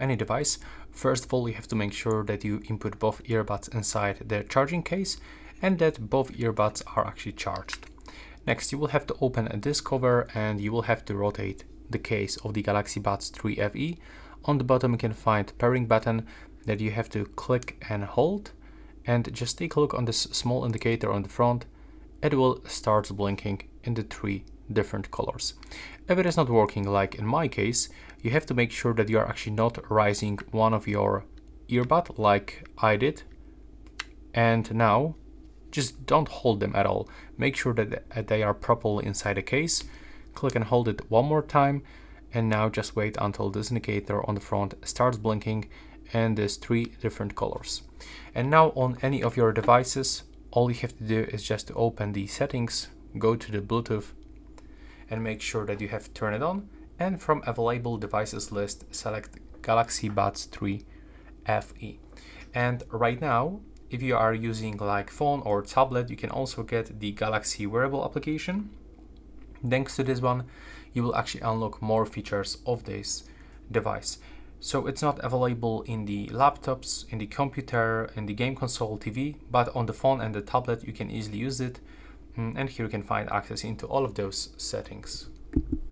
any device, first of all you have to make sure that you input both earbuds inside the charging case and that both earbuds are actually charged. Next, you will have to open this cover and you will have to rotate the case of the Galaxy Buds 3 FE. On the bottom you can find pairing button that you have to click and hold, and just take a look on this small indicator on the front. It will start blinking in the 3 different colors. If it is not working, like in my case, you have to make sure that you are actually not raising one of your earbud like I did. And now just don't hold them at all. Make sure that they are properly inside the case. Click and hold it one more time, and now just wait until this indicator on the front starts blinking in these 3 different colors. And now on any of your devices, all you have to do is just to open the settings, go to the Bluetooth, and make sure that you have turned it on, and from available devices list select Galaxy Buds 3 FE. And right now, if you are using like phone or tablet, you can also get the Galaxy Wearable application. Thanks to this one, you will actually unlock more features of this device. So it's not available in the laptops, in the computer, in the game console, TV, but on the phone and the tablet you can easily use it. And here you can find access into all of those settings.